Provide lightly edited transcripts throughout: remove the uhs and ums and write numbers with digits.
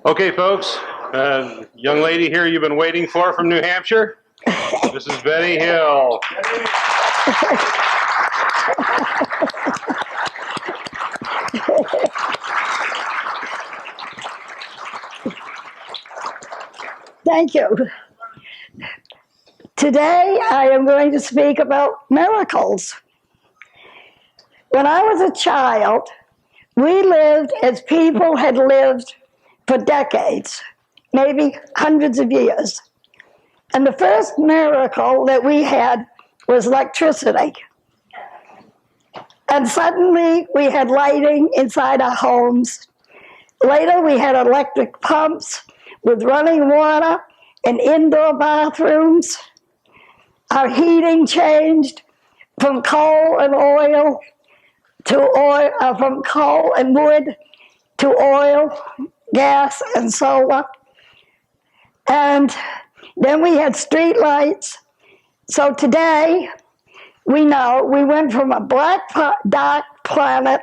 Okay, folks, young lady here you've been waiting for from New Hampshire. This is Betty Hill. Thank you. Today I am going to speak about miracles. When I was a child, we lived as people had lived for decades, maybe hundreds of years. And the first miracle that we had was electricity. And suddenly we had lighting inside our homes. Later we had electric pumps with running water and indoor bathrooms. Our heating changed from coal and oil to oil, from coal and wood to oil, gas, and solar. And then we had street lights. So today, we know we went from a black, dark planet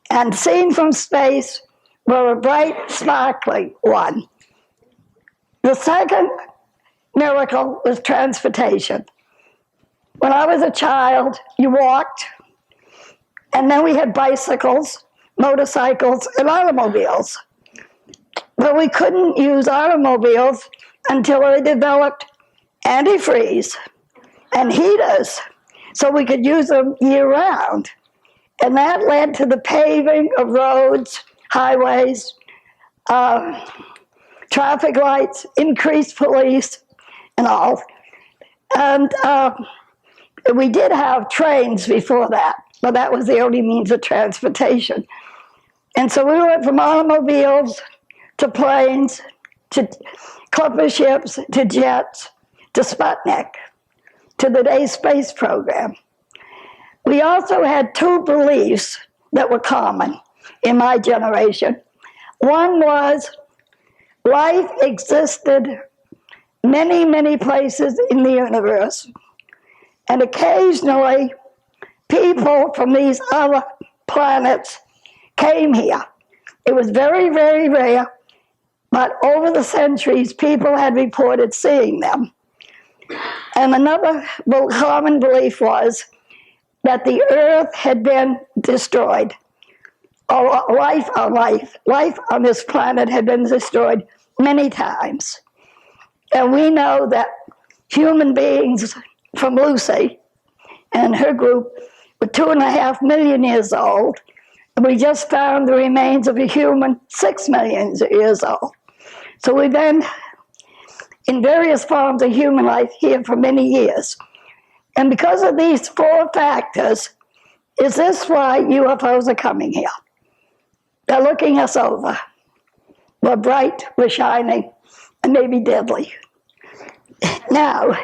and seen from space, we're a bright, sparkling one. The second miracle was transportation. When I was a child, you walked, and then we had bicycles, motorcycles, and automobiles. But we couldn't use automobiles until they developed antifreeze and heaters, so we could use them year-round. And that led to the paving of roads, highways, traffic lights, increased police, and all. And we did have trains before that, but that was the only means of transportation. And so we went from automobiles to planes, to clipper ships, to jets, to Sputnik, to the day space program. We also had two beliefs that were common in my generation. One was life existed many, many places in the universe, and occasionally people from these other planets came here. It was very, very rare, but over the centuries, people had reported seeing them. And another common belief was that the earth had been destroyed. Life on this planet had been destroyed many times. And we know that human beings from Lucy and her group were 2.5 million years old. And we just found the remains of a human 6 million years old. So we've been in various forms of human life here for many years. And because of these four factors, is this why UFOs are coming here? They're looking us over. We're bright, we're shining, and maybe deadly. Now,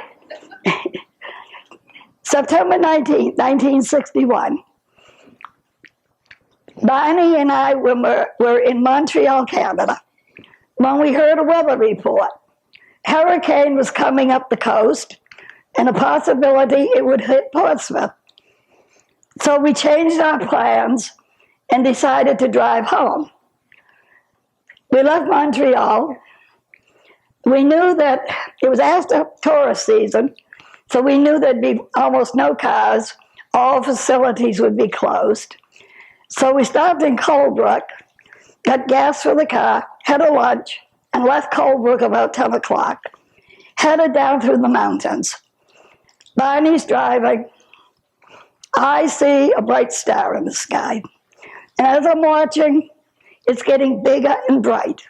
September 19th, 1961, Barney and I were in Montreal, Canada, when we heard a weather report. Hurricane was coming up the coast, and a possibility it would hit Portsmouth. So we changed our plans and decided to drive home. We left Montreal. We knew that it was after tourist season, so we knew there'd be almost no cars. All facilities would be closed. So we stopped in Colebrook, got gas for the car, had a lunch, and left Colebrook about 10 o'clock, headed down through the mountains. Barney's driving. I see a bright star in the sky. And as I'm watching, it's getting bigger and bright.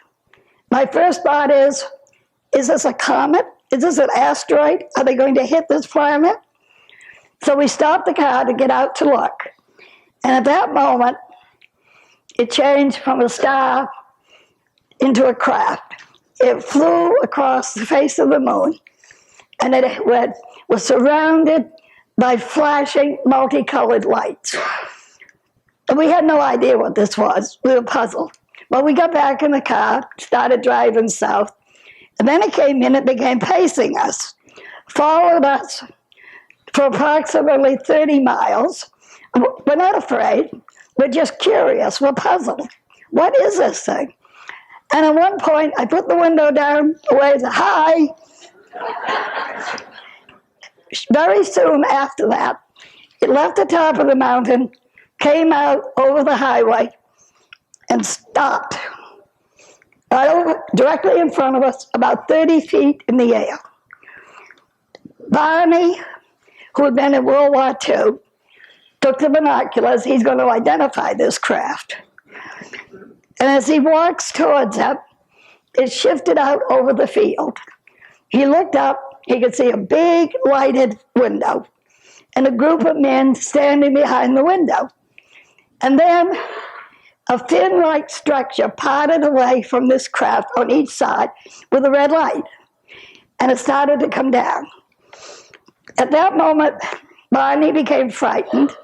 My first thought is this a comet? Is this an asteroid? Are they going to hit this planet? So we stopped the car to get out to look. And at that moment, it changed from a star into a craft. It flew across the face of the moon, and it was surrounded by flashing multicolored lights. And we had no idea what this was. We were puzzled. Well, we got back in the car, started driving south, and then it came in and began pacing us, followed us for approximately 30 miles. We're not afraid. We're just curious. We're puzzled. What is this thing? And at one point, I put the window down, waved hi. Very soon after that, it left the top of the mountain, came out over the highway, and stopped right over, directly in front of us, about 30 feet in the air. Barney, who had been in World War II, took the binoculars. He's going to identify this craft. And as he walks towards it, it shifted out over the field. He looked up, he could see a big lighted window and a group of men standing behind the window. And then a fin-like structure parted away from this craft on each side with a red light, and it started to come down. At that moment, Barney became frightened,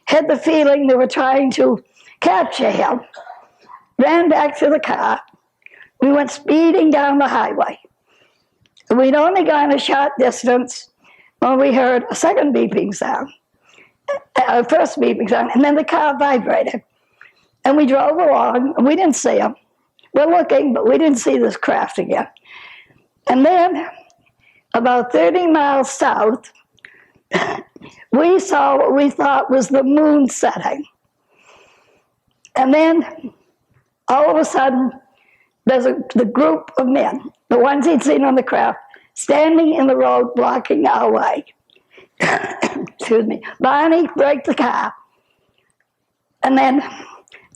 had the feeling they were trying to capture him, ran back to the car. We went speeding down the highway. We'd only gone a short distance when we heard a second beeping sound, first beeping sound, and then the car vibrated. And we drove along, and we didn't see him. We're looking, but we didn't see this craft again. And then, about 30 miles south, we saw what we thought was the moon setting. And then, all of a sudden, there's the group of men, the ones he'd seen on the craft, standing in the road blocking our way. Excuse me. Barney braked the car. And then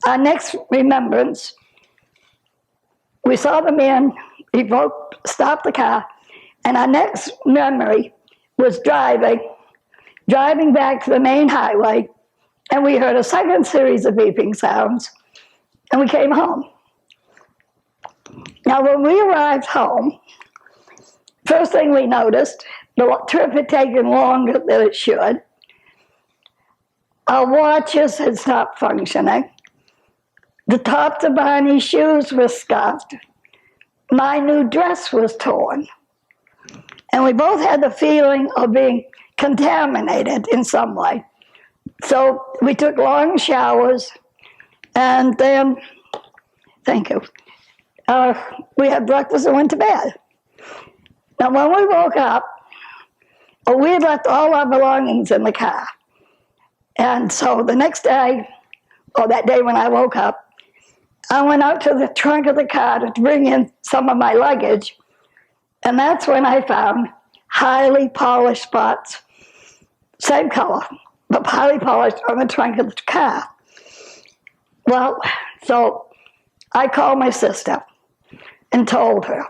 our next remembrance, we saw the men, he stopped the car, and our next memory was driving back to the main highway, and we heard a second series of beeping sounds, and we came home. Now, when we arrived home, first thing we noticed, the trip had taken longer than it should. Our watches had stopped functioning. The tops of Barney's shoes were scuffed. My new dress was torn. And we both had the feeling of being contaminated in some way. So we took long showers, and then, thank you, we had breakfast and went to bed. Now, when we woke up, we had left all our belongings in the car. And so the next day, or that day when I woke up, I went out to the trunk of the car to bring in some of my luggage. And that's when I found highly polished spots, same color, but highly polished on the trunk of the car. Well, so I called my sister and told her.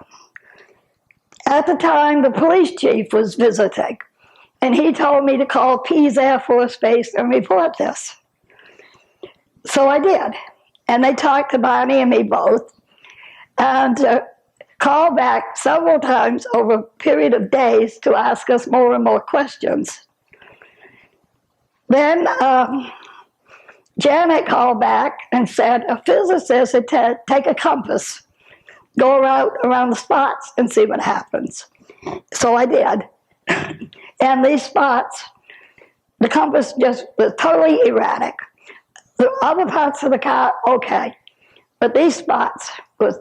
At the time, the police chief was visiting, and he told me to call Pease Air Force Base and report this. So I did, and they talked to Barney and me both, and called back several times over a period of days to ask us more and more questions. Then Janet called back and said a physicist had take a compass, go around the spots and see what happens. So I did. And these spots, the compass just was totally erratic. The other parts of the car, okay. But these spots was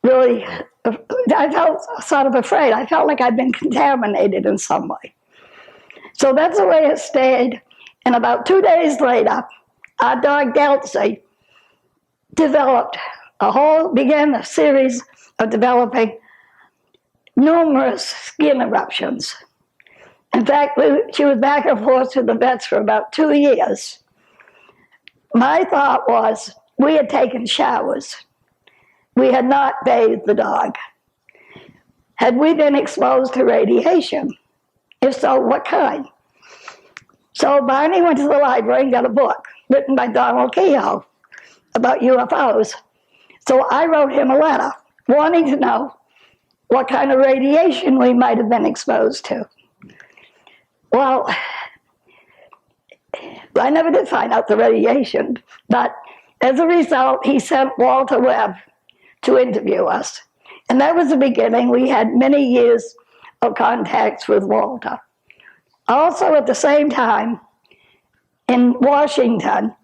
really, I felt sort of afraid. I felt like I'd been contaminated in some way. So that's the way it stayed. And about 2 days later, our dog Delcy began a series of developing numerous skin eruptions. In fact, she was back and forth to the vets for about 2 years. My thought was, we had taken showers. We had not bathed the dog. Had we been exposed to radiation? If so, what kind? So Barney went to the library and got a book written by Donald Kehoe about UFOs. So I wrote him a letter wanting to know what kind of radiation we might have been exposed to. Well, I never did find out the radiation, but as a result, he sent Walter Webb to interview us. And that was the beginning. We had many years of contacts with Walter. Also, at the same time, in Washington,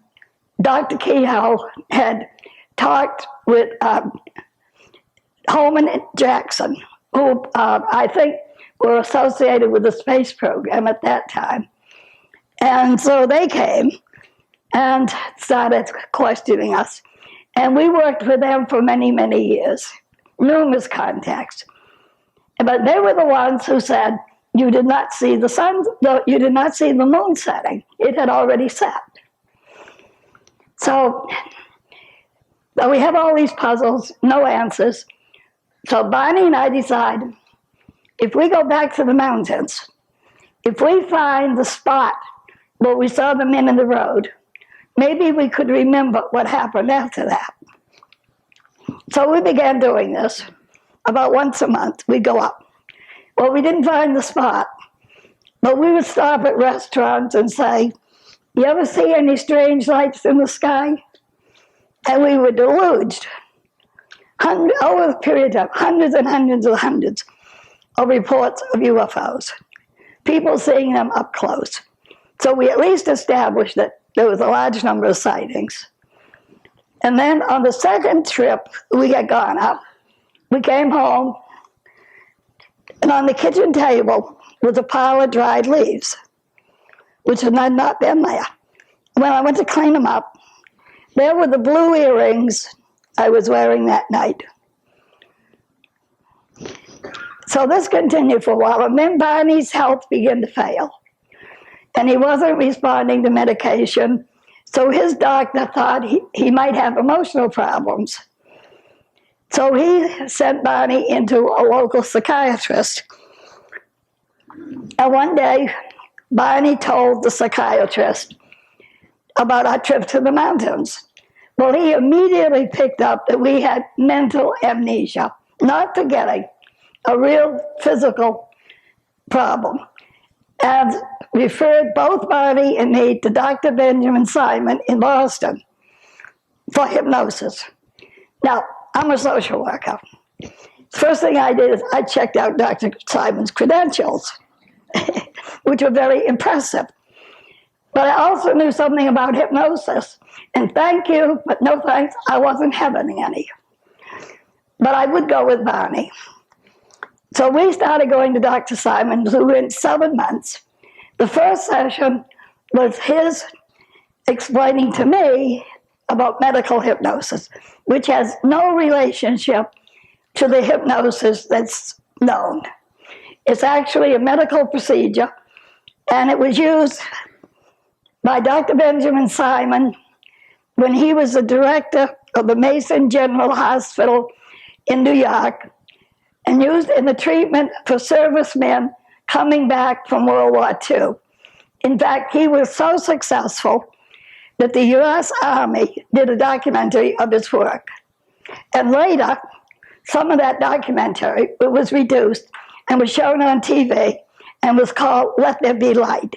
Dr. Kehoe had talked with Holman and Jackson, who I think were associated with the space program at that time. And so they came and started questioning us. And we worked with them for many, many years, numerous contacts. But they were the ones who said, you did not see the sun, you did not see the moon setting. It had already set. So we have all these puzzles, no answers. So Bonnie and I decide, if we go back to the mountains, if we find the spot where we saw the men in the road, maybe we could remember what happened after that. So we began doing this. About once a month, we'd go up. Well, we didn't find the spot, but we would stop at restaurants and say, you ever see any strange lights in the sky? And we were deluged, over a period of hundreds and hundreds of reports of UFOs, people seeing them up close. So we at least established that there was a large number of sightings. And then on the second trip we had gone up, we came home, and on the kitchen table was a pile of dried leaves, which had not been there. When I went to clean them up, there were the blue earrings I was wearing that night. So this continued for a while, and then Barney's health began to fail. And he wasn't responding to medication, so his doctor thought he might have emotional problems. So he sent Barney into a local psychiatrist. And one day, Barney told the psychiatrist about our trip to the mountains. Well, he immediately picked up that we had mental amnesia, not forgetting, a real physical problem, and referred both Barney and me to Dr. Benjamin Simon in Boston for hypnosis. Now, I'm a social worker. First thing I did is I checked out Dr. Simon's credentials, which were very impressive. But I also knew something about hypnosis. And thank you, but no thanks, I wasn't having any. But I would go with Barney. So we started going to Dr. Simon within 7 months. The first session was his explaining to me about medical hypnosis, which has no relationship to the hypnosis that's known. It's actually a medical procedure, and it was used by Dr. Benjamin Simon when he was the director of the Mason General Hospital in New York, and used in the treatment for servicemen coming back from World War II. In fact, he was so successful that the U.S. Army did a documentary of his work. And later, some of that documentary was reduced and was shown on TV and was called Let There Be Light.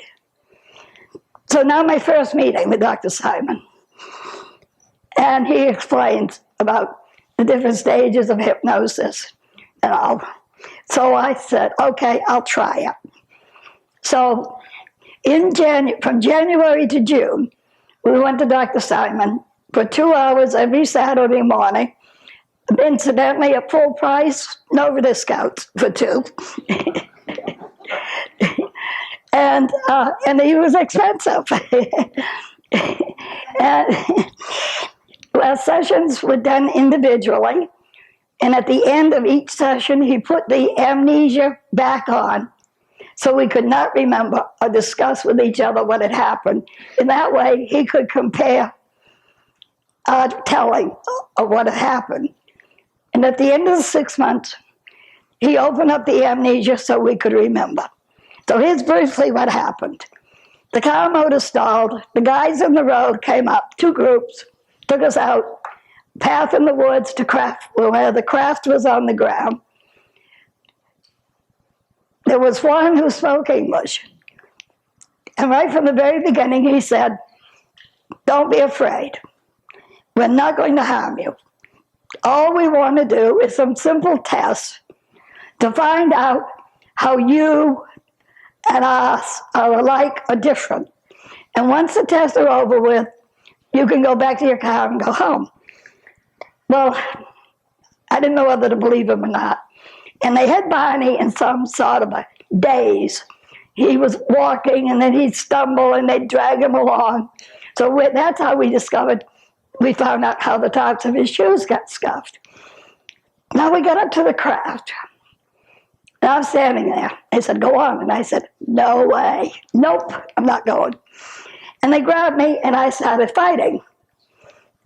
So now my first meeting with Dr. Simon. And he explains about the different stages of hypnosis and all. So I said, okay, I'll try it. So from January to June, we went to Dr. Simon for 2 hours every Saturday morning. Incidentally, at full price, no discounts for two. And he was expensive. And well, sessions were done individually. And at the end of each session, he put the amnesia back on so we could not remember or discuss with each other what had happened. In that way, he could compare our telling of what had happened. And at the end of the 6 months, he opened up the amnesia so we could remember. So here's briefly what happened. The car motor stalled. The guys in the road came up, 2 groups, took us out, path in the woods to craft, where the craft was on the ground. There was one who spoke English. And right from the very beginning, he said, don't be afraid. We're not going to harm you. All we want to do is some simple tests to find out how you and us are alike or different. And once the tests are over with, you can go back to your car and go home. Well, I didn't know whether to believe him or not. And they had Barney in some sort of a daze. He was walking and then he'd stumble and they'd drag him along. So that's how we found out how the tops of his shoes got scuffed. Now we got up to the craft. And I'm standing there. They said, go on. And I said, no way. Nope, I'm not going. And they grabbed me and I started fighting.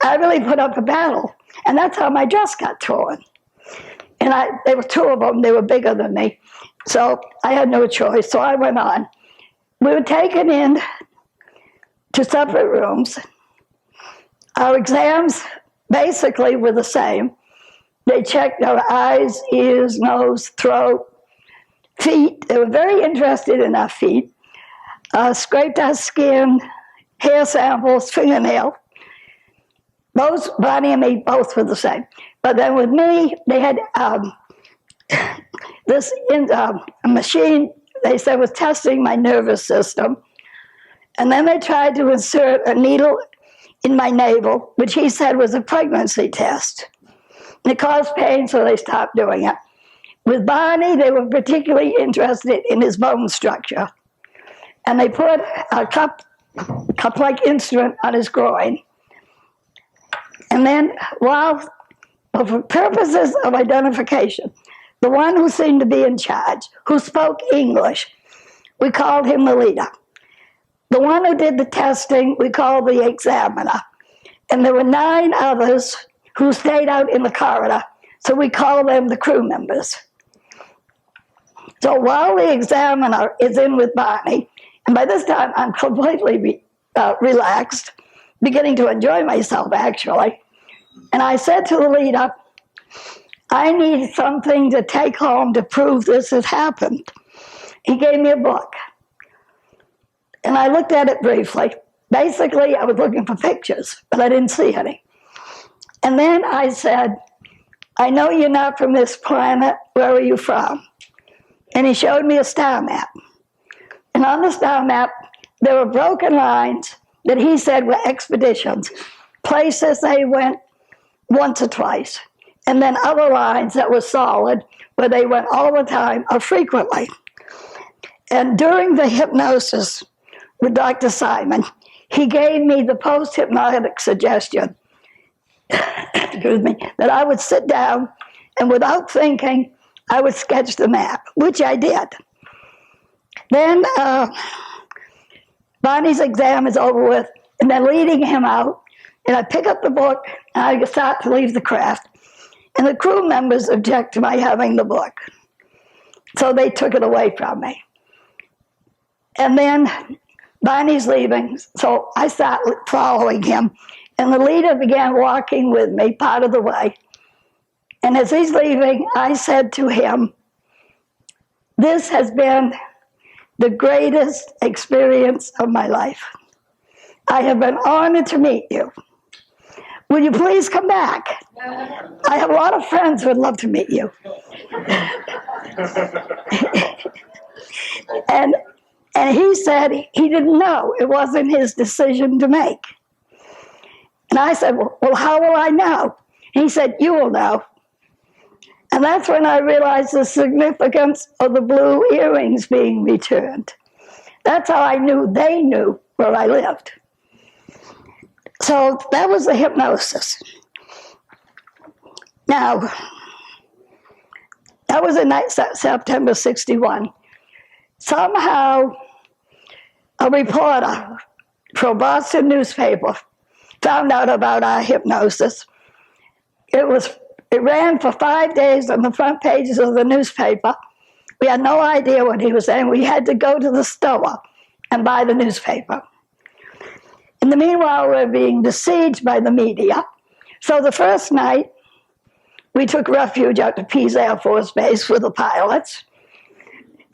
I really put up a battle. And that's how my dress got torn. And there were two of them. They were bigger than me. So I had no choice. So I went on. We were taken in to separate rooms. Our exams basically were the same. They checked our eyes, ears, nose, throat, feet. They were very interested in our feet. Scraped our skin, hair samples, fingernail. Those, Bonnie and me, both were the same. But then with me, they had a machine, they said, was testing my nervous system. And then they tried to insert a needle in my navel, which he said was a pregnancy test. And it caused pain, so they stopped doing it. With Barney, they were particularly interested in his bone structure. And they put a cup-like instrument on his groin. And then, for purposes of identification, the one who seemed to be in charge, who spoke English, we called him the leader. The one who did the testing, we called the examiner. And there were 9 others who stayed out in the corridor, so we called them the crew members. So while the examiner is in with Barney, and by this time I'm completely relaxed, beginning to enjoy myself, actually, and I said to the leader, I need something to take home to prove this has happened. He gave me a book. And I looked at it briefly. Basically, I was looking for pictures, but I didn't see any. And then I said, I know you're not from this planet. Where are you from? And he showed me a star map. And on the star map, there were broken lines that he said were expeditions, places they went once or twice. And then other lines that were solid, where they went all the time or frequently. And during the hypnosis with Dr. Simon, he gave me the post-hypnotic suggestion, excuse me, that I would sit down and without thinking, I would sketch the map, which I did. Then Bonnie's exam is over with, and then leading him out, and I pick up the book, and I start to leave the craft. And the crew members object to my having the book. So they took it away from me. And then Bonnie's leaving, so I start following him. And the leader began walking with me part of the way. And as he's leaving, I said to him, this has been the greatest experience of my life. I have been honored to meet you. Will you please come back? I have a lot of friends who would love to meet you. and he said he didn't know. It wasn't his decision to make. And I said, well, how will I know? He said, you will know. And that's when I realized the significance of the blue earrings being returned. That's how I knew they knew where I lived. So that was the hypnosis. Now, that was in September 61. Somehow, a reporter from Boston newspaper found out about our hypnosis. It ran for 5 days on the front pages of the newspaper. We had no idea what he was saying. We had to go to the store and buy the newspaper. In the meanwhile, we're being besieged by the media. So the first night, we took refuge out to Pease Air Force Base with the pilots.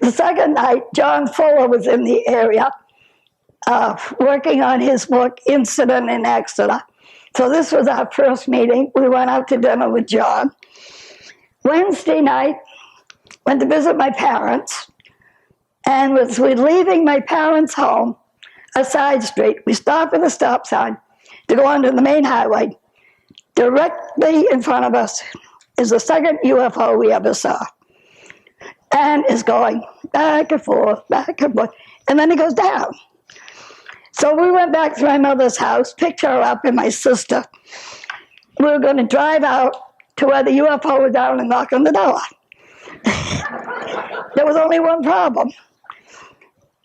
The second night, John Fuller was in the area working on his book, Incident in Exeter. So this was our first meeting. We went out to dinner with John. Wednesday night, went to visit my parents. And as we're leaving my parents' home, a side street, we stopped at a stop sign to go onto the main highway. Directly in front of us is the second UFO we ever saw. And it's going back and forth, and then it goes down. So we went back to my mother's house, picked her up and my sister. We were going to drive out to where the UFO was down and knock on the door. There was only one problem.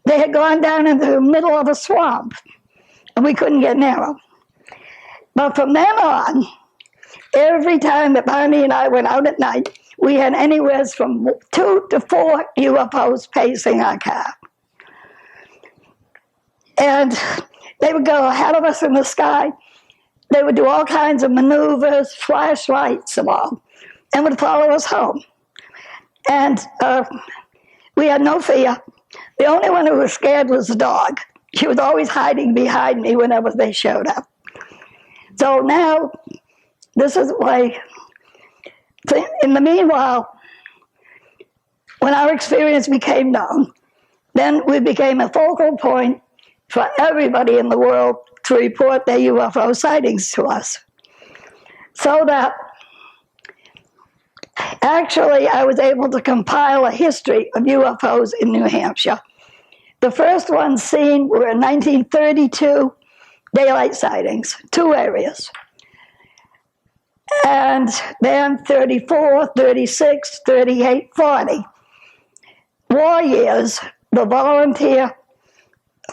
They had gone down into the middle of a swamp, and we couldn't get near them. But from then on, every time that Barney and I went out at night, we had anywhere from 2 to 4 UFOs pacing our car. And they would go ahead of us in the sky. They would do all kinds of maneuvers, flashlights and all, and would follow us home. And we had no fear. The only one who was scared was the dog. She was always hiding behind me whenever they showed up. So now, this is the way. In the meanwhile, when our experience became known, then we became a focal point for everybody in the world to report their UFO sightings to us. So that actually I was able to compile a history of UFOs in New Hampshire. The first ones seen were in 1932, daylight sightings, 2 areas. And then 34, 36, 38, 40. War years, the volunteer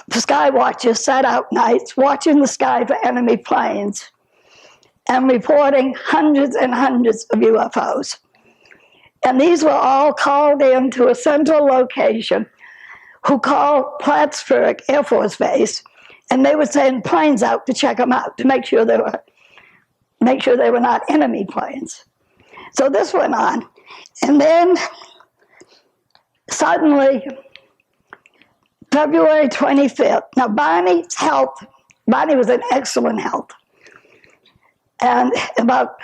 sky watchers sat out nights watching the sky for enemy planes and reporting hundreds and hundreds of UFOs. And these were all called in to a central location who called Plattsburgh Air Force Base, and they would send planes out to check them out to make sure they were not enemy planes. So this went on. And then suddenly, February 25th, now Barney was in excellent health. And about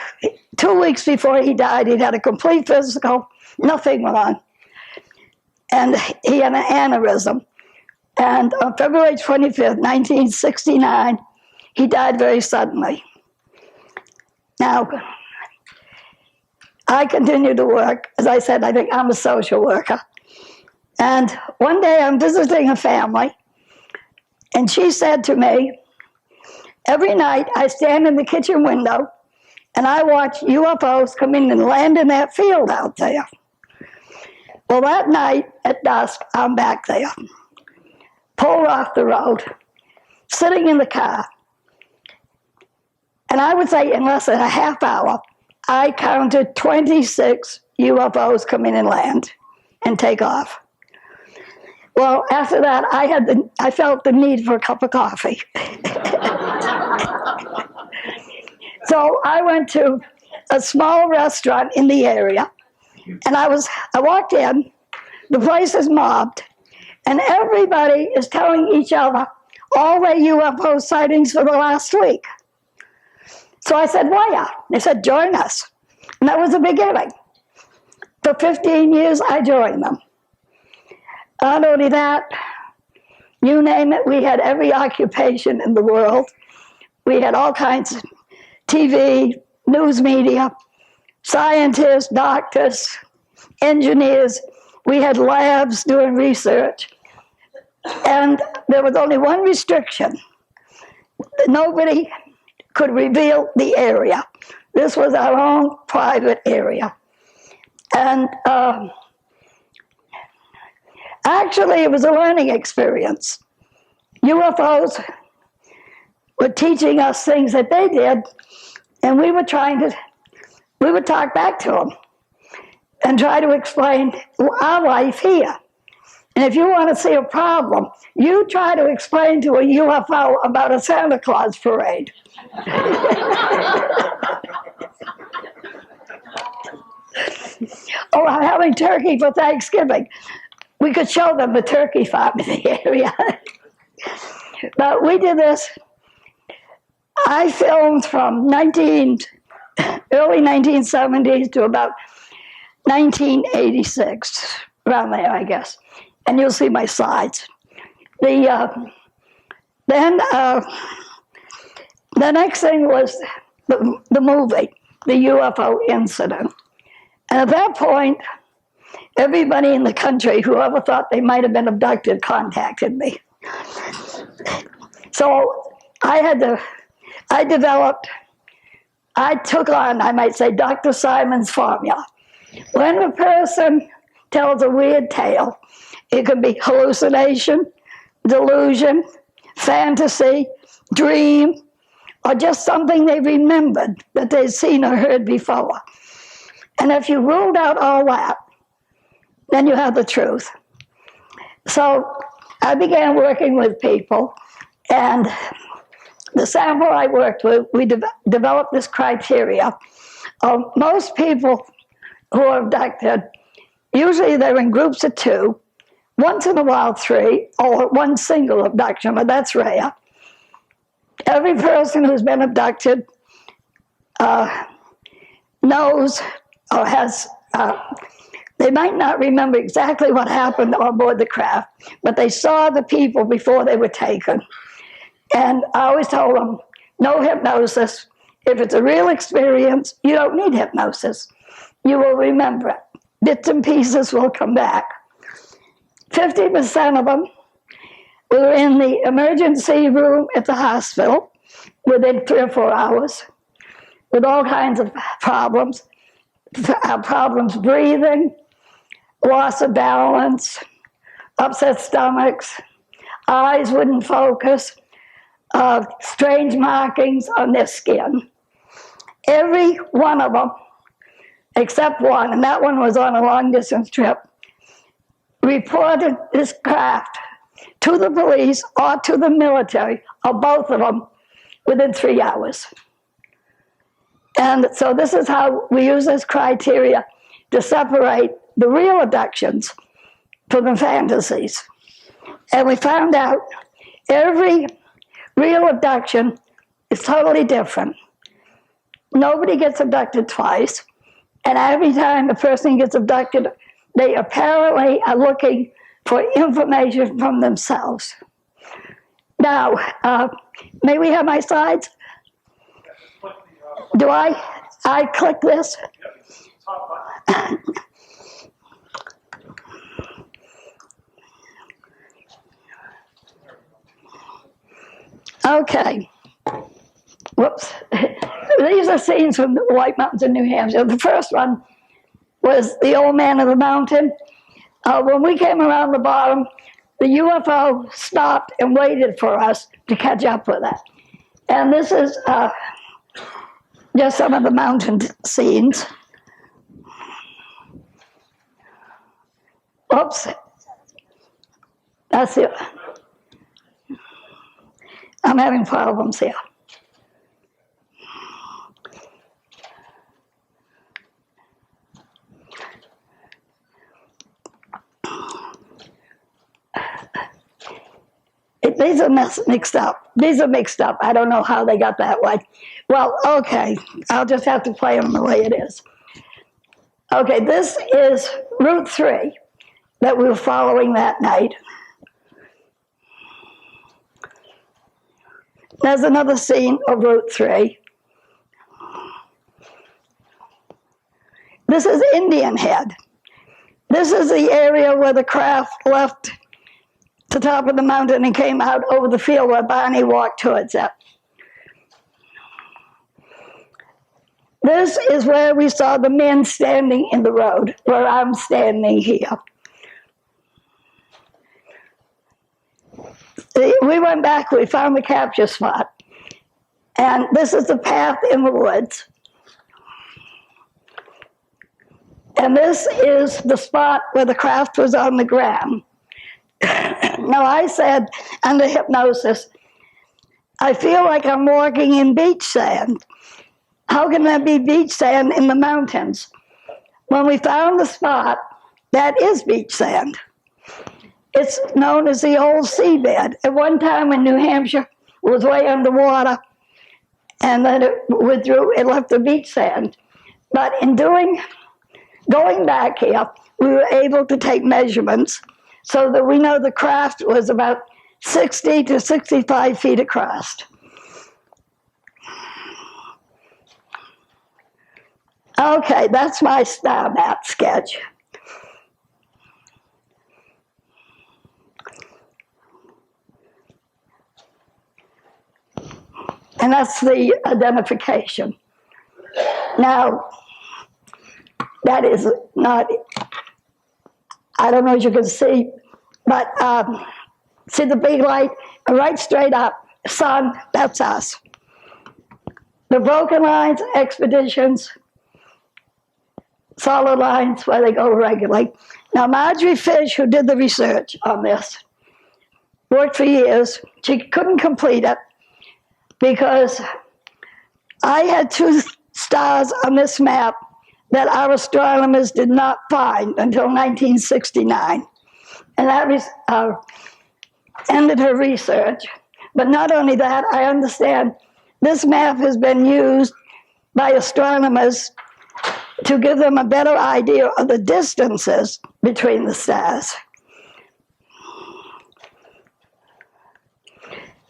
2 weeks before he died, he'd had a complete physical, nothing wrong. And he had an aneurysm. And on February 25th, 1969, he died very suddenly. Now, I continue to work. As I said, I think I'm a social worker. And one day I'm visiting a family, and she said to me, every night I stand in the kitchen window and I watch UFOs come in and land in that field out there. Well, that night at dusk, I'm back there, pulled off the road, sitting in the car. And I would say in less than a half hour, I counted 26 UFOs come in and land and take off. Well, after that, I felt the need for a cup of coffee. So I went to a small restaurant in the area, and I walked in, the place is mobbed, and everybody is telling each other all their UFO sightings for the last week. So I said, why? They said, join us. And that was the beginning. For 15 years, I joined them. Not only that, you name it, we had every occupation in the world. We had all kinds of TV, news media, scientists, doctors, engineers. We had labs doing research. And there was only one restriction. Nobody could reveal the area. This was our own private area. And actually, it was a learning experience. UFOs were teaching us things that they did, and we would talk back to them and try to explain our life here. And if you want to see a problem, you try to explain to a UFO about a Santa Claus parade. Or having turkey for Thanksgiving. We could show them the turkey farm in the area. But we did this. I filmed from early 1970s to about 1986, around there, I guess. And you'll see my slides. Then the next thing was the movie, the UFO incident. And at that point, everybody in the country, whoever thought they might have been abducted, contacted me. So I took on, I might say, Dr. Simon's formula. When a person tells a weird tale, it could be hallucination, delusion, fantasy, dream, or just something they remembered that they'd seen or heard before. And if you ruled out all that, then you have the truth. So I began working with people, and the sample I worked with, we developed this criteria. Most people who are abducted, usually they're in groups of 2, once in a while 3, or one single abduction, but that's rare. Every person who's been abducted knows or has, they might not remember exactly what happened on board the craft, but they saw the people before they were taken. And I always told them, no hypnosis. If it's a real experience, you don't need hypnosis. You will remember it. Bits and pieces will come back. 50% of them were in the emergency room at the hospital within 3 or 4 hours with all kinds of problems. Problems breathing, loss of balance, upset stomachs, eyes wouldn't focus, strange markings on their skin. Every one of them, except one, and that one was on a long-distance trip, reported this craft to the police or to the military, or both of them, within 3 hours. And so this is how we use this criteria to separate the real abductions from the fantasies. And we found out every real abduction is totally different. Nobody gets abducted twice. And every time a person gets abducted, they apparently are looking for information from themselves. Now, may we have my slides? Do I click this? Okay. Whoops. These are scenes from the White Mountains in New Hampshire. The first one was the old man of the mountain. When we came around the bottom, the UFO stopped and waited for us to catch up with it. And this is just some of the mountain scenes. Oops. That's it. I'm having problems here. These are mixed up. These are mixed up. I don't know how they got that way. Well, okay. I'll just have to play them the way it is. Okay, this is Route 3 that we were following that night. There's another scene of Route 3. This is Indian Head. This is the area where the craft left the top of the mountain and came out over the field where Barney walked towards it. This is where we saw the men standing in the road, where I'm standing here. We went back, we found the capture spot. And this is the path in the woods. And this is the spot where the craft was on the ground. Now, I said, under hypnosis, I feel like I'm walking in beach sand. How can there be beach sand in the mountains? When we found the spot, that is beach sand. It's known as the old seabed. At one time in New Hampshire, it was way underwater, and then it withdrew, it left the beach sand. But in going back here, we were able to take measurements so that we know the craft was about 60 to 65 feet across. Okay, that's my star map sketch. And that's the identification. Now, that is not, I don't know if you can see, but see the big light? Right straight up, sun, that's us. The broken lines, expeditions, solid lines, where they go regularly. Now, Marjorie Fish, who did the research on this, worked for years. She couldn't complete it because I had two stars on this map that our astronomers did not find until 1969. And that ended her research. But not only that, I understand this map has been used by astronomers to give them a better idea of the distances between the stars.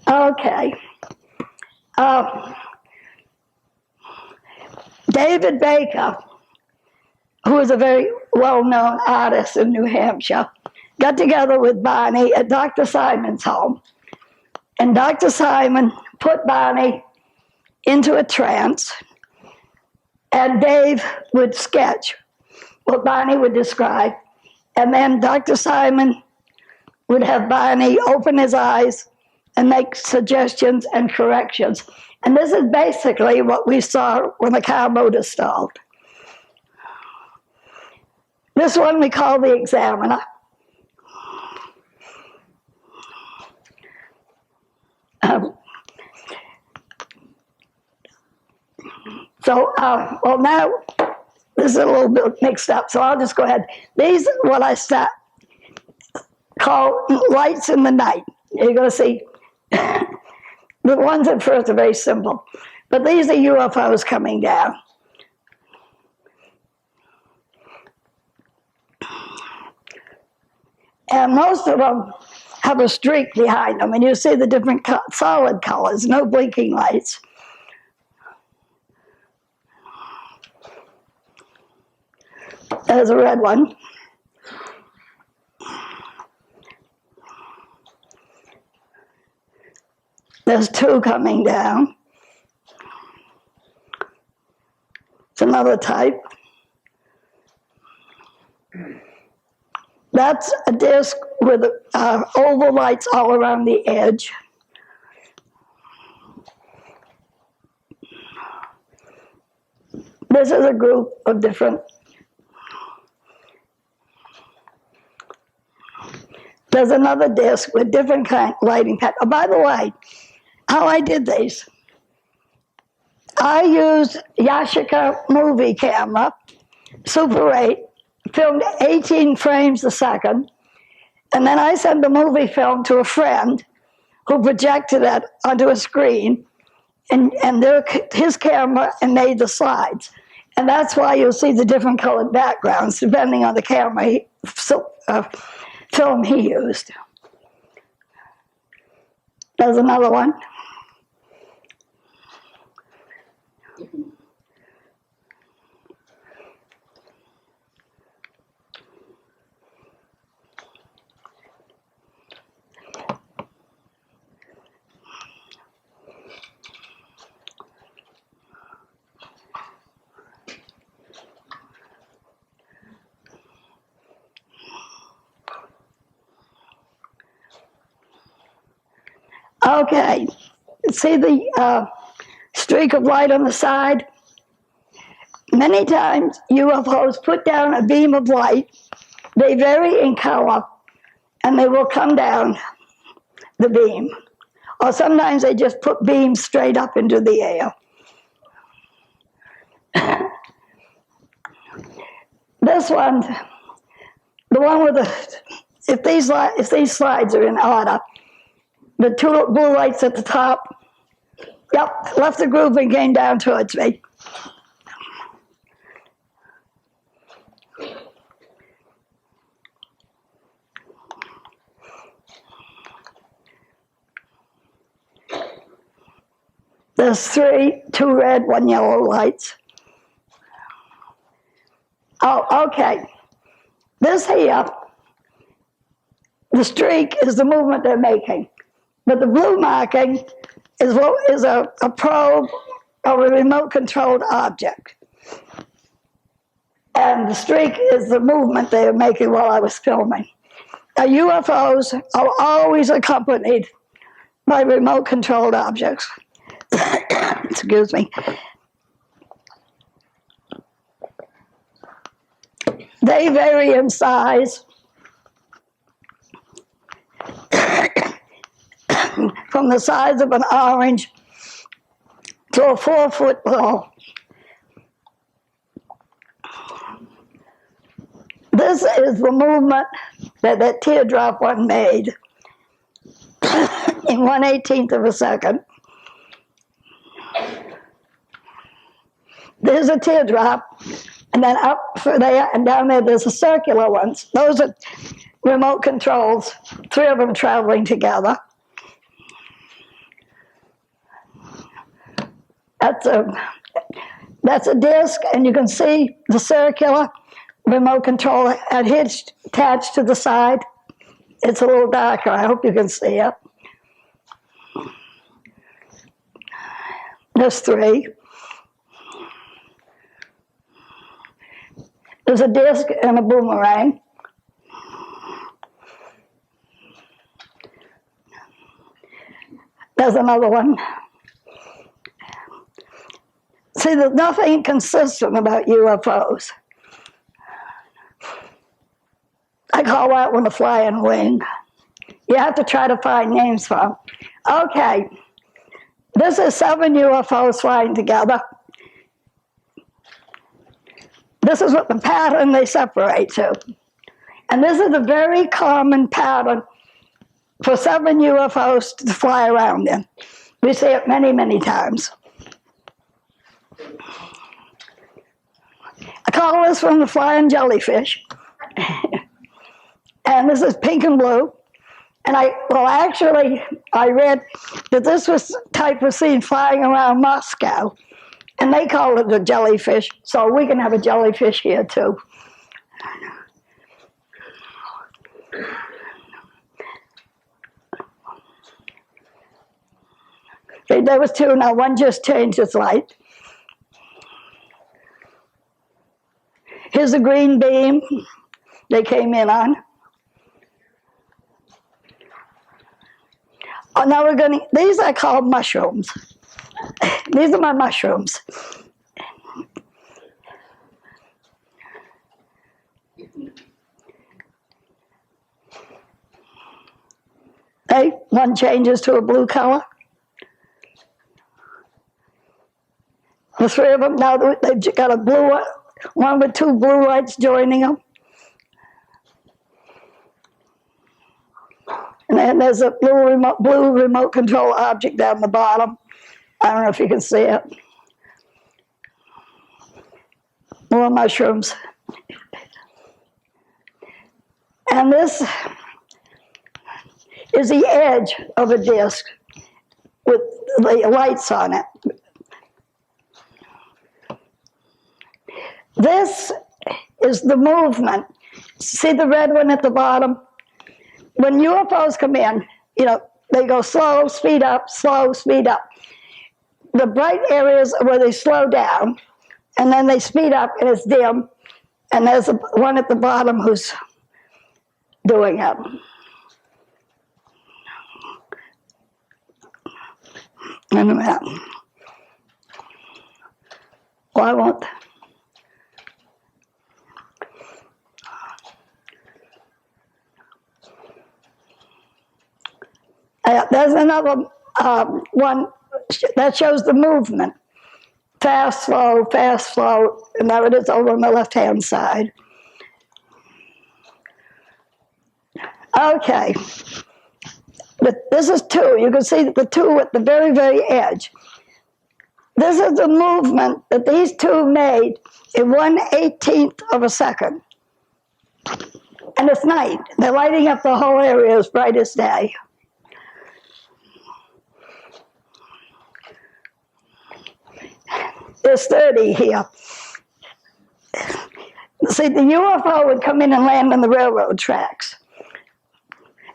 Okay. David Baker, who is a very well-known artist in New Hampshire, got together with Barney at Dr. Simon's home. And Dr. Simon put Barney into a trance, and Dave would sketch what Barney would describe. And then Dr. Simon would have Barney open his eyes and make suggestions and corrections. And this is basically what we saw when the car motor stalled. This one we call the Examiner. Well, now this is a little bit mixed up, so I'll just go ahead. These are what I call lights in the night. You're going to see the ones at first are very simple, but these are UFOs coming down. And most of them have a streak behind them, and you see the different solid colors, no blinking lights. There's a red one. There's two coming down. It's another type. That's a disc with oval lights all around the edge. This is a group of different. There's another disc with different kind of lighting pattern. Oh, by the way, how I did these. I used Yashica movie camera, Super 8, filmed 18 frames a second, and then I sent the movie film to a friend who projected it onto a screen, and his camera and made the slides. And that's why you'll see the different colored backgrounds depending on the camera film he used. There's another one. Okay, see the streak of light on the side? Many times UFOs put down a beam of light. They vary in color, and they will come down the beam. Or sometimes they just put beams straight up into the air. This one, the one with the, if these slides are in order, the two blue lights at the top, yep, left the group and came down towards me. There's two red, one yellow lights. Oh, okay. This here, the streak is the movement they're making. But the blue marking is a probe of a remote controlled object. And the streak is the movement they were making while I was filming. Now, UFOs are always accompanied by remote controlled objects. Excuse me. They vary in size from the size of an orange to a 4-foot ball. This is the movement that teardrop one made in 1/18 of a second. There's a teardrop, and then up for there and down there's the circular ones. Those are remote controls, 3 of them traveling together. That's a disc, and you can see the circular remote control attached to the side. It's a little darker. I hope you can see it. There's 3. There's a disc and a boomerang. There's another one. See, there's nothing consistent about UFOs. I call that one a flying wing. You have to try to find names for them. Okay, this is 7 UFOs flying together. This is what the pattern they separate to. And this is a very common pattern for 7 UFOs to fly around in. We see it many, many times. I call this one the flying jellyfish. And this is pink and blue. And I read that this was type of seen flying around Moscow. And they call it a jellyfish, so we can have a jellyfish here too. There was 2, now one just changed its light. Here's a green beam they came in on. Oh, now these are called mushrooms. These are my mushrooms. Hey, one changes to a blue color. The 3 of them, now they've got a blue one, one with 2 blue lights joining them. And then there's a blue remote control object down the bottom. I don't know if you can see it. More mushrooms. And this is the edge of a disc with the lights on it. This is the movement. See the red one at the bottom? When UFOs come in, they go slow, speed up, slow, speed up. The bright areas are where they slow down, and then they speed up and it's dim, and there's one at the bottom who's doing it. And that. Well, I won't. There's another one that shows the movement. Fast, slow, and there it is over on the left-hand side. Okay. But this is 2. You can see the 2 at the very, very edge. This is the movement that these 2 made in 1/18 of a second. And it's night. They're lighting up the whole area as bright as day. There's 30 here. See, the UFO would come in and land on the railroad tracks.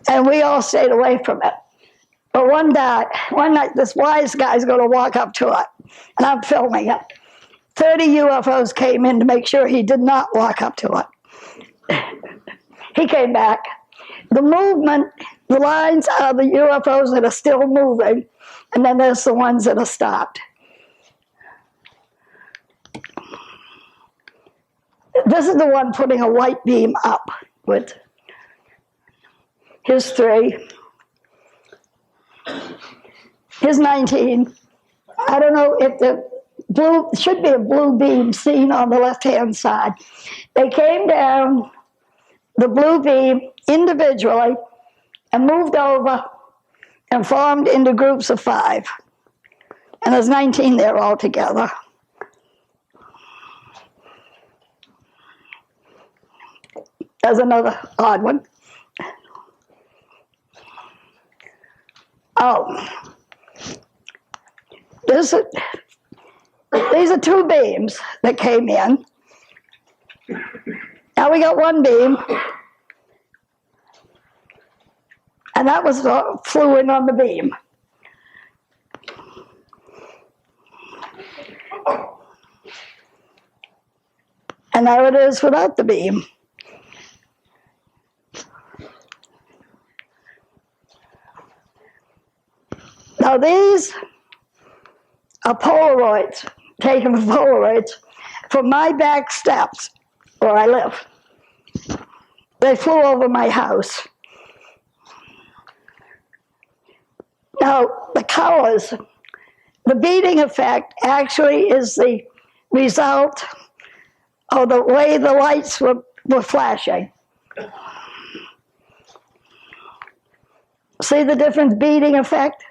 And we all stayed away from it. But one night, this wise guy's going to walk up to it, and I'm filming it. 30 UFOs came in to make sure he did not walk up to it. He came back. The movement, the lines are the UFOs that are still moving, and then there's the ones that are stopped. This is the one putting a white beam up with his 3. His 19. I don't know if the blue, should be a blue beam seen on the left-hand side. They came down the blue beam individually and moved over and formed into groups of 5. And there's 19 there altogether. There's another odd one. Oh, these are 2 beams that came in. Now we got 1 beam, and that was flew in on the beam. And there it is without the beam. Now these are Polaroids, taken from Polaroids from my back steps where I live. They flew over my house. Now the colors, the beating effect actually is the result of the way the lights were flashing. See the different beating effect?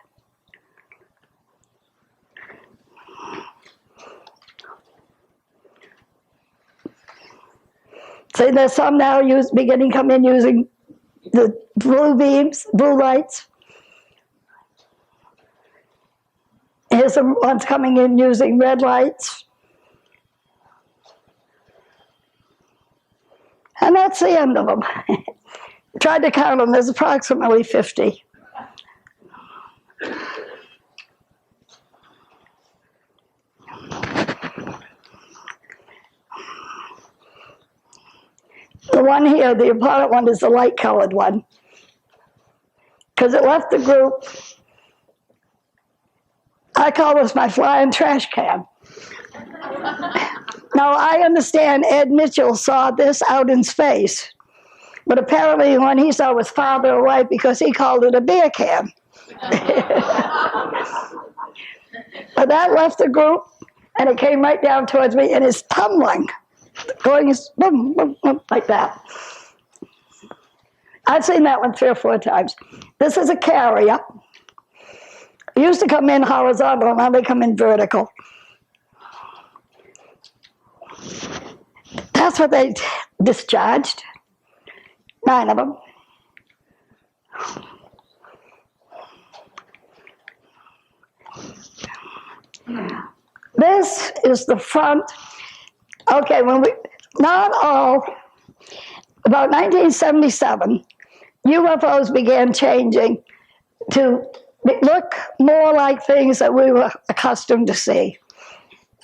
See, there's some now beginning to come in using the blue beams, blue lights. Here's some ones coming in using red lights. And that's the end of them. Tried to count them, there's approximately 50. The one here, the important one, is the light-colored one. Because it left the group, I call this my flying trash can. Now, I understand Ed Mitchell saw this out in space, but apparently when he saw it was farther away because he called it a beer can. But that left the group, and it came right down towards me, and it's tumbling. Going boom, boom, boom, like that. I've seen that one 3 or 4 times. This is a carrier. It used to come in horizontal, now they come in vertical. That's what they discharged. 9 of them. This is the front. Okay, not all, about 1977, UFOs began changing to look more like things that we were accustomed to see.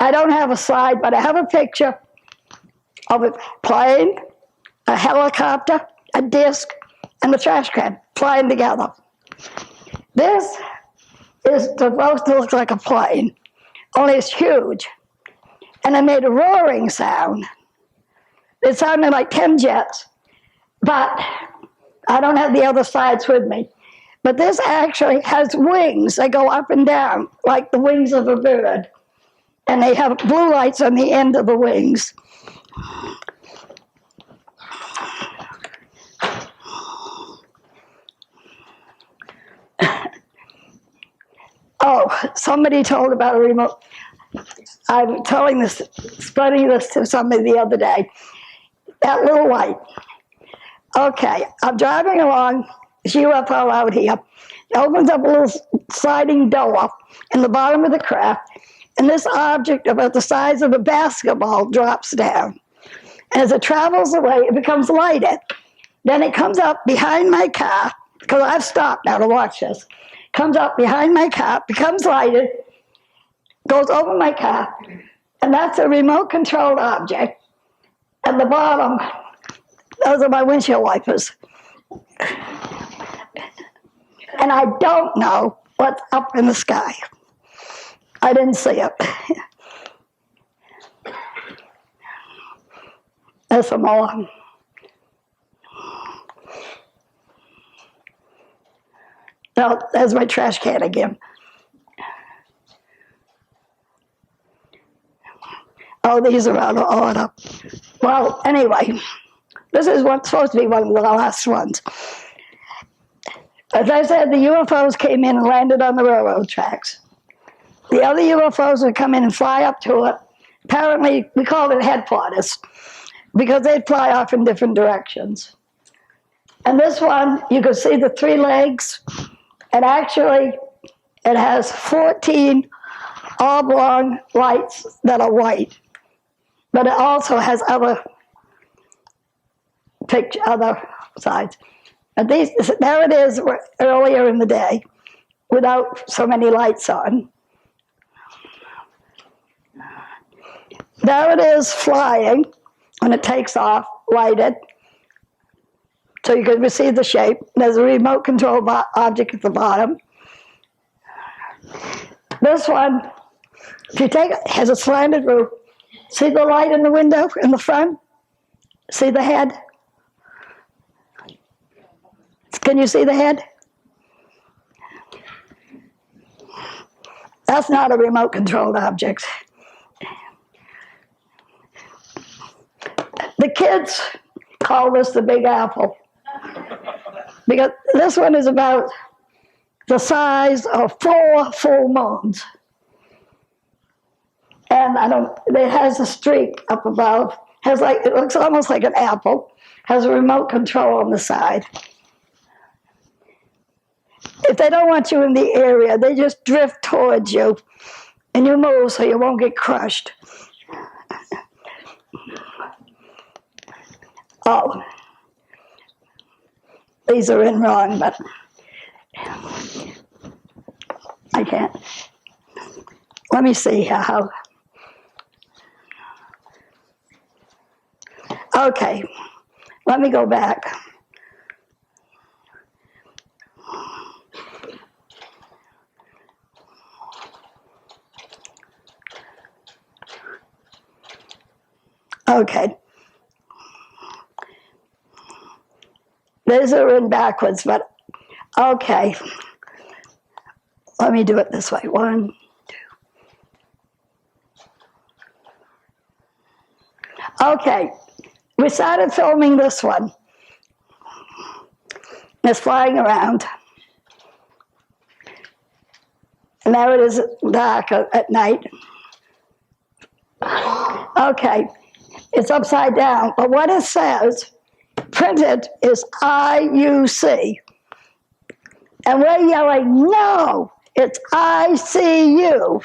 I don't have a slide, but I have a picture of a plane, a helicopter, a disc, and a trash can flying together. This is supposed to look like a plane, only it's huge. And it made a roaring sound. It sounded like 10 jets, but I don't have the other sides with me. But this actually has wings that go up and down, like the wings of a bird. And they have blue lights on the end of the wings. Oh, somebody told about a remote. I'm telling this, explaining this to somebody the other day. That little light. Okay, I'm driving along, this UFO out here. It opens up a little sliding door in the bottom of the craft, and this object about the size of a basketball drops down. As it travels away, it becomes lighted. Then it comes up behind my car, because I've stopped now to watch this. Comes up behind my car, becomes lighted, goes over my car, and that's a remote controlled object. At the bottom, those are my windshield wipers. And I don't know what's up in the sky. I didn't see it. There's some more. No, there's my trash can again. Oh, these are out of order. Well, anyway, this is what's supposed to be one of the last ones. As I said, the UFOs came in and landed on the railroad tracks. The other UFOs would come in and fly up to it. Apparently, we called it headquarters because they'd fly off in different directions. And this one, you could see the 3 legs. And actually, it has 14 oblong lights that are white. But it also has other sides. And these, there it is earlier in the day, without so many lights on. There it is flying when it takes off, lighted. So you can see the shape. There's a remote control object at the bottom. This one, if you take it, has a slanted roof. See the light in the window in the front? See the head? Can you see the head? That's not a remote controlled object. The kids call this the Big Apple because this one is about the size of 4 full moons. And it has a streak up above. It looks almost like an apple. Has a remote control on the side. If they don't want you in the area, they just drift towards you, and you move so you won't get crushed. Oh, these are in wrong, but I can't. Let me see how. Okay, let me go back. Okay. These are in backwards, but okay. Let me do it this way. 1, 2. Okay. We started filming this one. It's flying around. And there it is dark at night. Okay. It's upside down, but what it says, printed, is IUC. And we're yelling, no, it's ICU.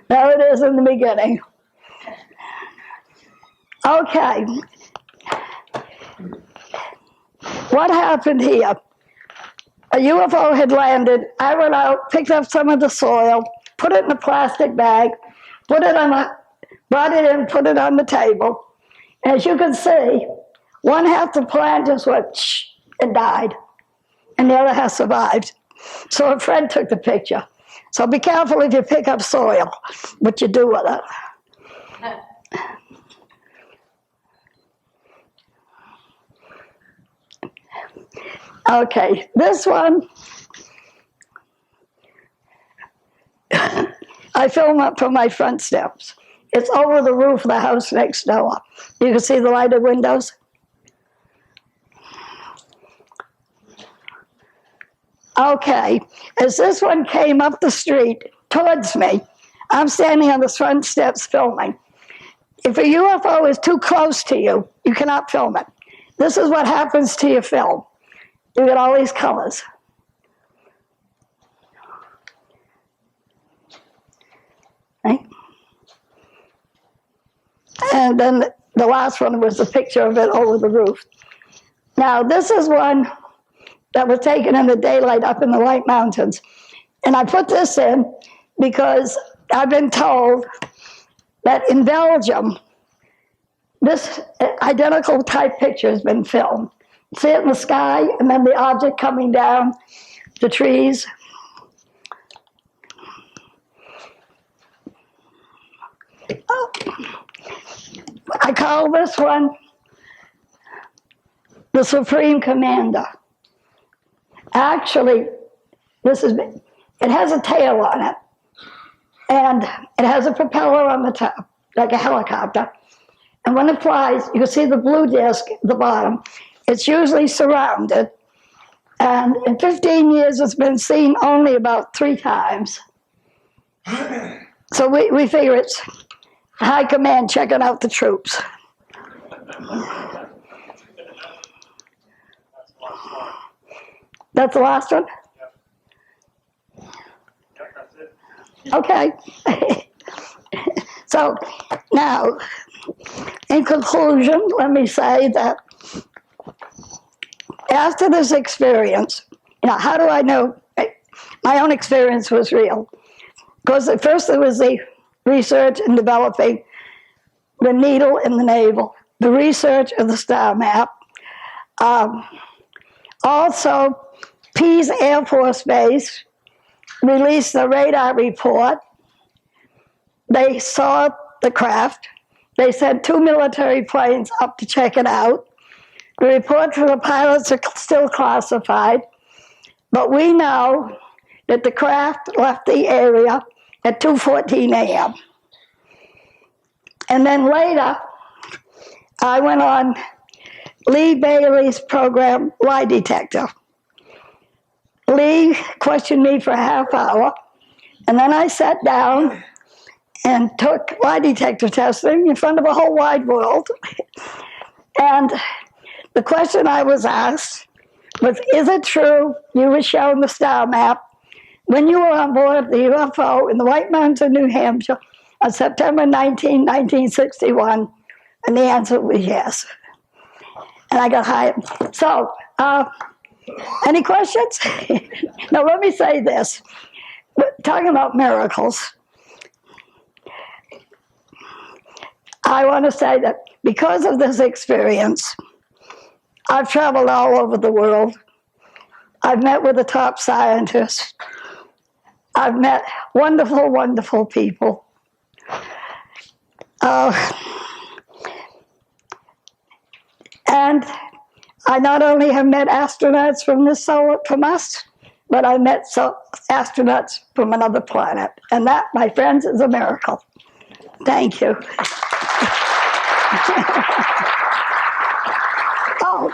There it is in the beginning. Okay. What happened here? A UFO had landed. I went out, picked up some of the soil, put it in a plastic bag, brought it in, put it on the table. As you can see, one half the plant just went shh and died, and the other half survived. So a friend took the picture. So be careful if you pick up soil, what you do with it. Okay, this one, I film up from my front steps. It's over the roof of the house next door. You can see the lighted windows. Okay, as this one came up the street towards me, I'm standing on the front steps filming. If a UFO is too close to you, you cannot film it. This is what happens to your film. You get all these colors. Right? And then the last one was a picture of it over the roof. Now, this is one that was taken in the daylight up in the White Mountains. And I put this in because I've been told that in Belgium, this identical type picture has been filmed. See it in the sky, and then the object coming down the trees. Oh. I call this one the Supreme Commander. Actually, it has a tail on it, and it has a propeller on the top, like a helicopter. And when it flies, you can see the blue disc at the bottom. It's usually surrounded, and in 15 years, it's been seen only about 3 times. So we figure it's High Command checking out the troops. That's the last one? Okay. So now, in conclusion, let me say that after this experience, how do I know my own experience was real? Because at first there was the research in developing the needle in the navel, the research of the star map. Also, Pease Air Force Base released the radar report. They saw the craft. They sent 2 military planes up to check it out. The reports from the pilots are still classified, but we know that the craft left the area at 2:14 a.m. And then later, I went on Lee Bailey's program, Lie Detector. Lee questioned me for a half hour, and then I sat down and took lie detector testing in front of a whole wide world. And the question I was asked was, is it true you were shown the star map when you were on board the UFO in the White Mountains of New Hampshire on September 19, 1961? And the answer was yes. And I got hired. So, any questions? Now, let me say this. Talking about miracles, I want to say that because of this experience, I've traveled all over the world. I've met with the top scientists. I've met wonderful, wonderful people. And I not only have met astronauts from us, but I met astronauts from another planet. And that, my friends, is a miracle. Thank you. Oh.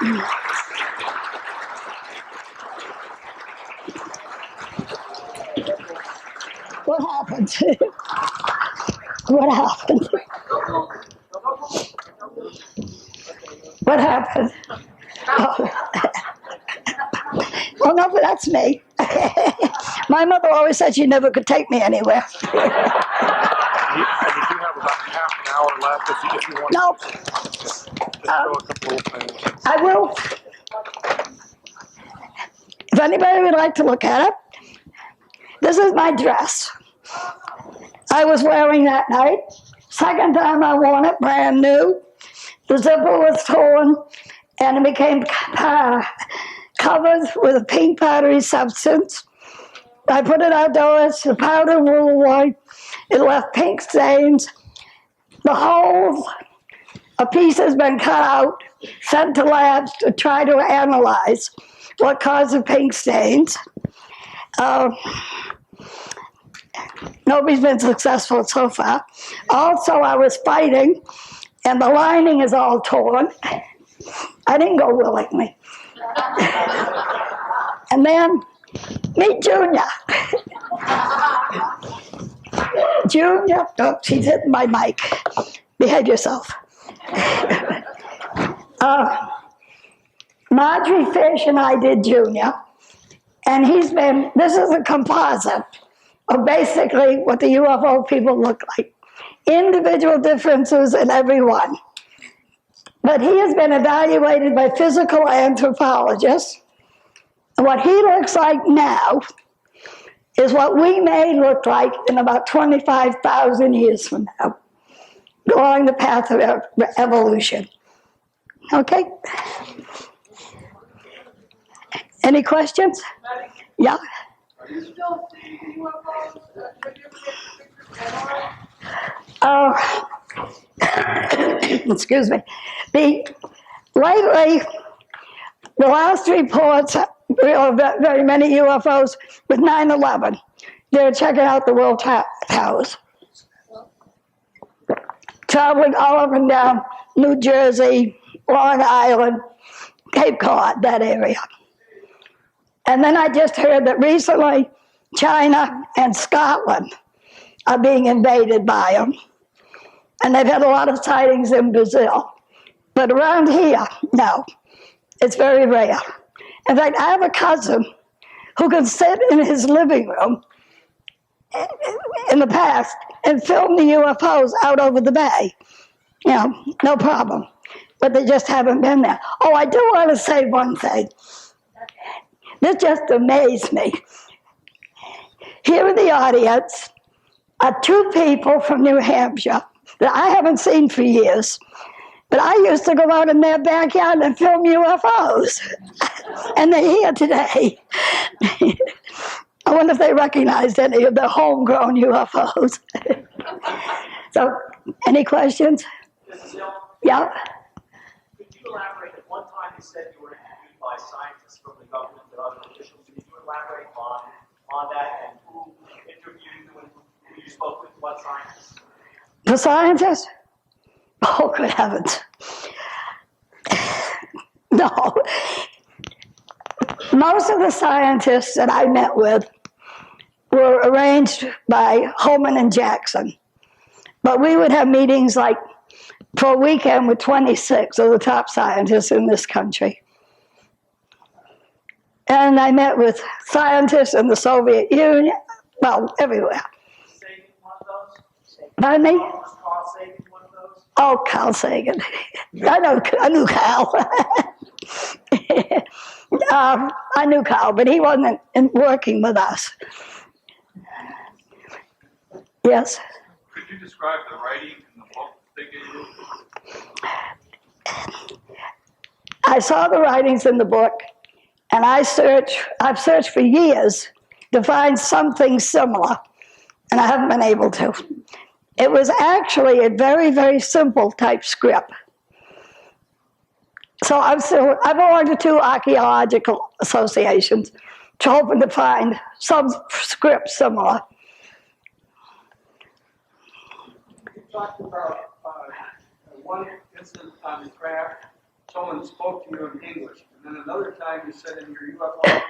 What happened? What happened? What happened? Oh. Well, no, but that's me. My mother always said she never could take me anywhere. And you do have about half an hour left if you want to show a couple of things. I will. If anybody would like to look at it, this is my dress. I was wearing that night. Second time I wore it, brand new. The zipper was torn, and it became covered with a pink powdery substance. I put it outdoors, the powder blew away. It left pink stains. The whole piece has been cut out, sent to labs to try to analyze what caused the pink stains. Nobody's been successful so far. Also, I was fighting, and the lining is all torn. I didn't go willingly. And then, meet Junior. Junior, oh, she's hitting my mic. Behave yourself. Marjorie Fish and I did Junior, and this is a composite of basically what the UFO people look like. Individual differences in every one. But he has been evaluated by physical anthropologists. And what he looks like now is what we may look like in about 25,000 years from now, along the path of evolution. Okay? Any questions? Yeah? Are you still seeing UFOs? Excuse me. Lately, the last reports, very many UFOs with 9/11. They're checking out the World Towers. Traveling all up and down New Jersey, Long Island, Cape Cod, that area. And then I just heard that recently China and Scotland are being invaded by them. And they've had a lot of sightings in Brazil. But around here, no. It's very rare. In fact, I have a cousin who can sit in his living room in the past and film the UFOs out over the bay. You know, no problem. But they just haven't been there. Oh, I do want to say one thing. This just amazed me. Here in the audience are two people from New Hampshire that I haven't seen for years. But I used to go out in their backyard and film UFOs. And they're here today. I wonder if they recognized any of the homegrown UFOs. So, any questions? Yeah? Could you elaborate? At one time you said you were interviewed by scientists from the government and other officials. Could you elaborate on that and who interviewed you and who you spoke with, what scientists? The scientists? Oh, good heavens. No. Most of the scientists that I met with were arranged by Holman and Jackson. But we would have meetings like for a weekend with 26 of the top scientists in this country. And I met with scientists in the Soviet Union, well, everywhere. Sagan, one of those? Pardon me? Was Carl Sagan one of those? Oh, Carl Sagan. I knew Carl. I knew Carl, but he wasn't working with us. Yes? Could you describe the writing in the book they gave you? I saw the writings in the book, and I've searched for years to find something similar, and I haven't been able to. It was actually a very, very simple type script. So I belong to two archaeological associations, hoping to find some script similar. You talked about one incident on the craft, someone spoke to you in English, and then another time you said in your UFO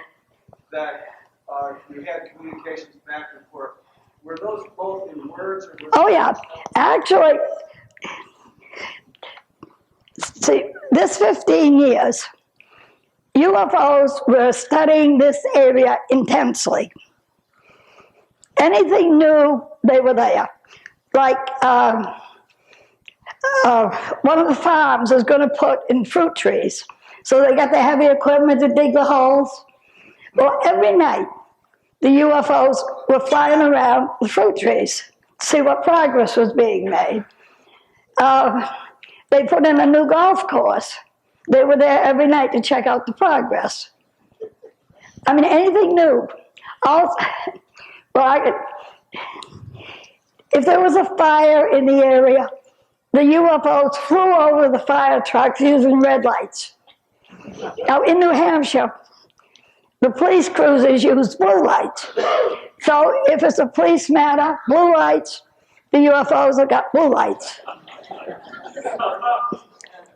that you had communications back and forth. Were those both in words? Or Oh yeah, actually, see, this 15 years, UFOs were studying this area intensely. Anything new, they were there. Like one of the farms is going to put in fruit trees. So they got the heavy equipment to dig the holes. Well, every night, the UFOs were flying around the fruit trees to see what progress was being made. They put in a new golf course. They were there every night to check out the progress. I mean, anything new. If there was a fire in the area, the UFOs flew over the fire trucks using red lights. Now, in New Hampshire, the police cruisers use blue lights. So if it's a police matter, blue lights, the UFOs have got blue lights.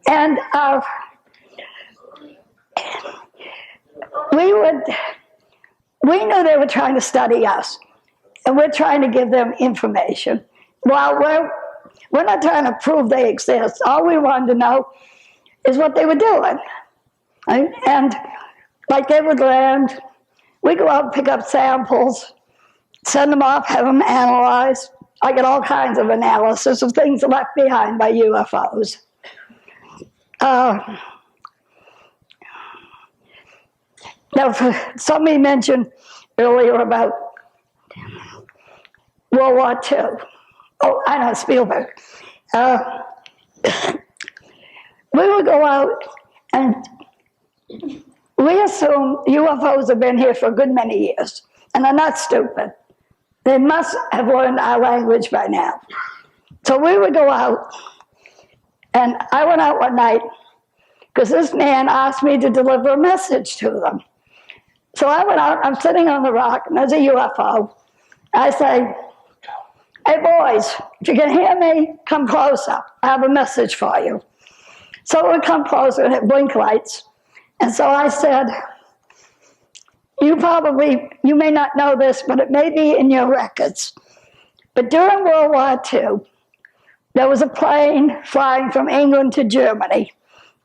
And we knew they were trying to study us, and we're trying to give them information. Well, we're not trying to prove they exist. All we wanted to know is what they were doing. And like they would land, we go out and pick up samples, send them off, have them analyzed. I get all kinds of analysis of things left behind by UFOs. Now, somebody mentioned earlier about World War II. Oh, I know, Spielberg. We would go out and we assume UFOs have been here for a good many years, and they're not stupid. They must have learned our language by now. So we would go out, and I went out one night because this man asked me to deliver a message to them. So I went out, I'm sitting on the rock, and there's a UFO. I say, hey boys, if you can hear me, come closer. I have a message for you. So it would come closer and it blinked lights. And so I said, you may not know this, but it may be in your records. But during World War II, there was a plane flying from England to Germany,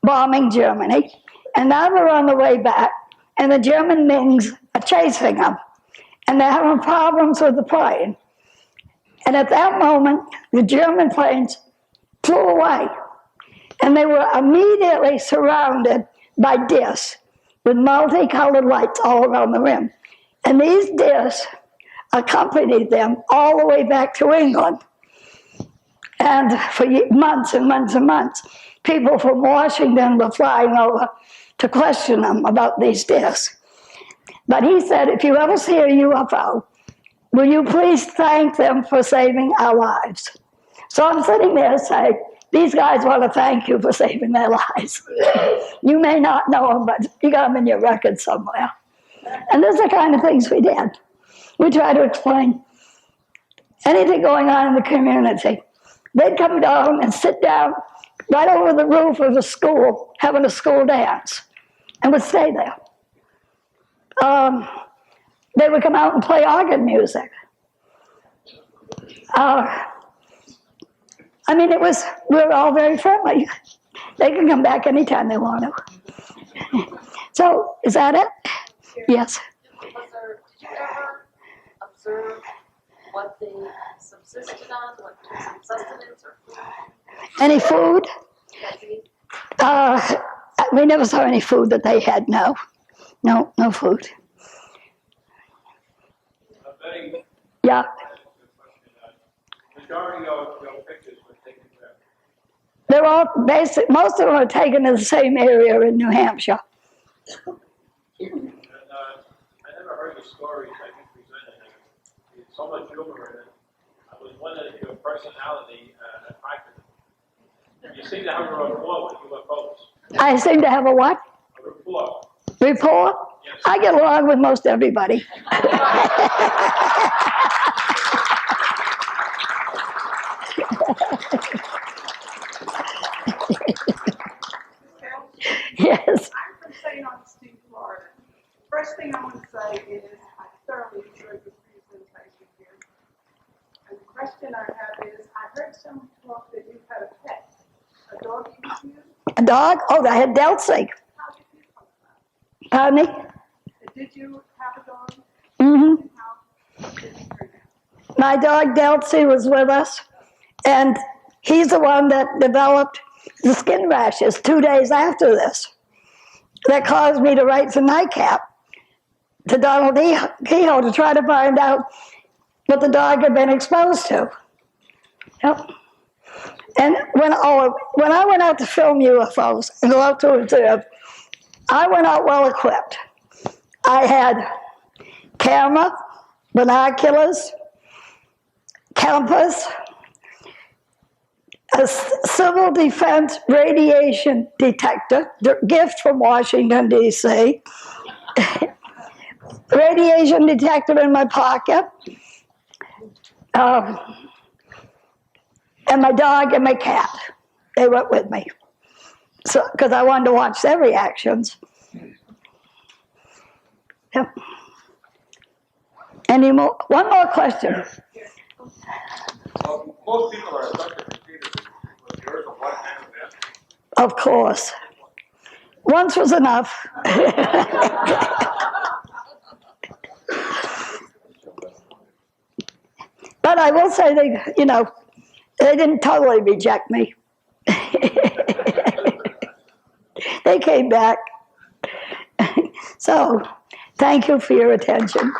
bombing Germany. And now they're on the way back, and the German Mings are chasing them. And they're having problems with the plane. And at that moment, the German planes flew away. And they were immediately surrounded by discs with multicolored lights all around the rim. And these discs accompanied them all the way back to England. And for months and months and months, people from Washington were flying over to question them about these discs. But he said, if you ever see a UFO, will you please thank them for saving our lives? So I'm sitting there saying, these guys want to thank you for saving their lives. You may not know them, but you got them in your record somewhere. And those are the kind of things we did. We try to explain anything going on in the community. They'd come down and sit down right over the roof of a school, having a school dance, and would stay there. They would come out and play organ music. We were all very friendly. They can come back anytime they want to. So, is that it? Yes. Did you ever observe what they subsisted on, what sustenance or food? Any food? We never saw any food that they had, no. No food. Betty, Yeah. majority of your pictures were taken where? They're all most of them are taken in the same area in New Hampshire. And I never heard the stories that you presented. There's so much humor in it. I was wondering if your personality attracted them. You seem to have a rapport with UFOs. I seem to have a what? A rapport. Report? Yes. I get along with most everybody. Yes. I'm from St. Augustine, Florida. First thing I want to say is I thoroughly enjoyed the presentation here. And the question I have is, I heard someone talk that you had a pet, a dog you used. A dog? Oh, I had Delsey. How did you come about? Pardon me? Did you have a dog? Mm-hmm. And how did you turn out? My dog Delsey was with us, and he's the one that developed the skin rashes 2 days after this. That caused me to write the nightcap to Donald Kehoe to try to find out what the dog had been exposed to. Yep. And when I went out to film UFOs and go out to observe, I went out well equipped. I had camera, binoculars, compass, a civil defense radiation detector, gift from Washington, D.C., radiation detector in my pocket, and my dog and my cat. They went with me. So, because I wanted to watch their reactions. Yep. Any more? One more question. Well, most people are affected repeatedly. Was yours a one-time event? Of course. Once was enough. But I will say they didn't totally reject me. They came back. So, thank you for your attention.